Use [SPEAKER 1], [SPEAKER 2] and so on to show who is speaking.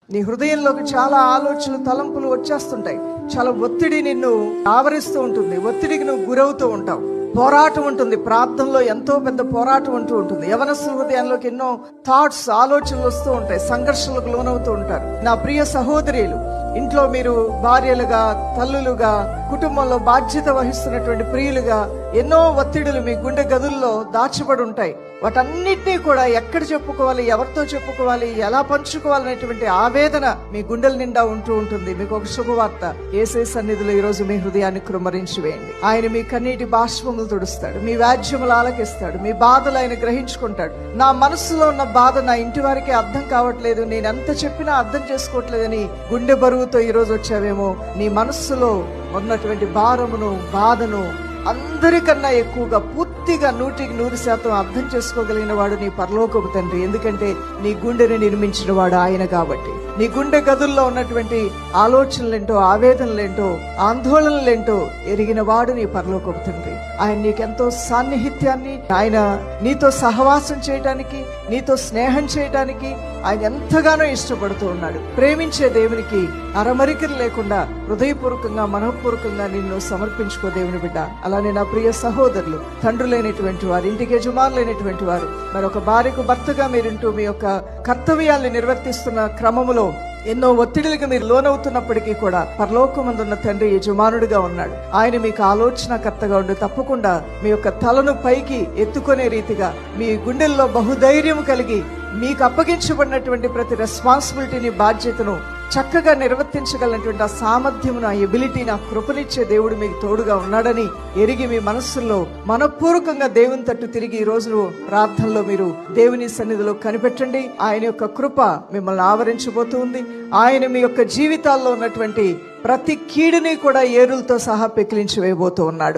[SPEAKER 1] నీ హృదయంలోకి చాలా ఆలోచనలు, తలంపులు వచ్చేస్తుంటాయి. చాలా ఒత్తిడి నిన్ను ఆవరిస్తూ ఉంటుంది. ఒత్తిడికి నువ్వు గురవుతూ ఉంటావు. పోరాటం ఉంటుంది. ప్రార్థనలో ఎంతో పెద్ద పోరాటం అంటూ ఉంటుంది. యవనస్తుల హృదయంలోకి ఎన్నో థాట్స్, ఆలోచనలు వస్తూ ఉంటాయి. సంఘర్షణలకు లోనవుతూ ఉంటారు. నా ప్రియ సహోదరులు, ఇంట్లో మీరు భార్యలుగా, తల్లులుగా, కుటుంబంలో బాధ్యత వహిస్తున్నటువంటి ప్రియులుగా ఎన్నో ఒత్తిడులు మీ గుండె గదుల్లో దాచబడి ఉంటాయి. వాటన్నిటినీ కూడా ఎక్కడ చెప్పుకోవాలి, ఎవరితో చెప్పుకోవాలి, ఎలా పంచుకోవాలనేటువంటి ఆవేదన మీ గుండెల నిండా ఉంటూ ఉంటుంది. మీకు ఒక శుభవార్త, యేసయ్య సన్నిధిలో ఈ రోజు మీ హృదయాన్ని కృమ్మరించి వేయండి. ఆయన మీ కన్నీటి బాష్పములు తుడుస్తాడు, మీ వ్యాజ్యములు ఆలకిస్తాడు, మీ బాధలు ఆయన గ్రహించుకుంటాడు. నా మనస్సులో ఉన్న బాధ నా ఇంటి వారికి అర్థం కావట్లేదు, నేను ఎంత చెప్పినా అర్థం చేసుకోవట్లేదని గుండె బరువుతో ఈ రోజు వచ్చావేమో. నీ మనస్సులో ఉన్నటువంటి భారమును, బాధను అందరికన్నా ఎక్కువగా పూర్తిగా 100% అర్థం చేసుకోగలిగిన వాడు నీ పరలోకపు తండ్రి. ఎందుకంటే నీ గుండెని నిర్మించిన వాడు ఆయన కాబట్టి. నీ గుండె గదుల్లో ఉన్నటువంటి ఆలోచనలేంటో, ఆవేదనలేంటో, ఆందోళనలేంటో ఎరిగిన వాడు నీ పరలోకపు తండ్రి. ఆయన నీకెంతో సాన్నిహిత్యాన్ని, ఆయన నీతో సహవాసం చేయటానికి, నీతో స్నేహం చేయటానికి ఆయన ఎంతగానో ఇష్టపడుతూ ఉన్నాడు. ప్రేమించే దేవునికి అరమరికలు లేకుండా హృదయపూర్వకంగా, మనఃపూర్వకంగా నిన్ను సమర్పించుకో దేవుని బిడ్డ. అలానే నా ప్రియ సహోదరులు, తండ్రులైనటువంటి వారు, ఇంటికి యజమానులైనటువంటి వారు, మరొక భార్యకు భర్తగా మీరింటూ మీ యొక్క కర్తవ్యాల్ని నిర్వర్తిస్తున్న క్రమములో ఎన్నో ఒత్తిడిలకు మీరు లోనవుతున్నప్పటికీ కూడా పరలోకమందున్న తండ్రి యజమానుడిగా ఉన్నాడు. ఆయన మీకు ఆలోచనకర్తగా ఉండి తప్పకుండా మీ యొక్క తలను పైకి ఎత్తుకునే రీతిగా, మీ గుండెల్లో బహుధైర్యం కలిగి మీకు అప్పగించబడినటువంటి ప్రతి రెస్పాన్సిబిలిటీని, బాధ్యతను చక్కగా నిర్వర్తించగలిగినటువంటి ఆ సామర్థ్యమును, ఆ ఎబిలిటీని, ఆ కృపనిచ్చే దేవుడు మీకు తోడుగా ఉన్నాడని ఎరిగి మీ మనస్సుల్లో మనపూర్వకంగా దేవుని తట్టు తిరిగి ఈ రోజు ప్రార్థనలో మీరు దేవుని సన్నిధిలో కనిపెట్టండి. ఆయన యొక్క కృప మిమ్మల్ని ఆవరించబోతుంది. ఆయన మీ యొక్క జీవితాల్లో ఉన్నటువంటి ప్రతి కీడుని కూడా ఏరులతో సహా పెకిలించి వేయబోతూ ఉన్నాడు.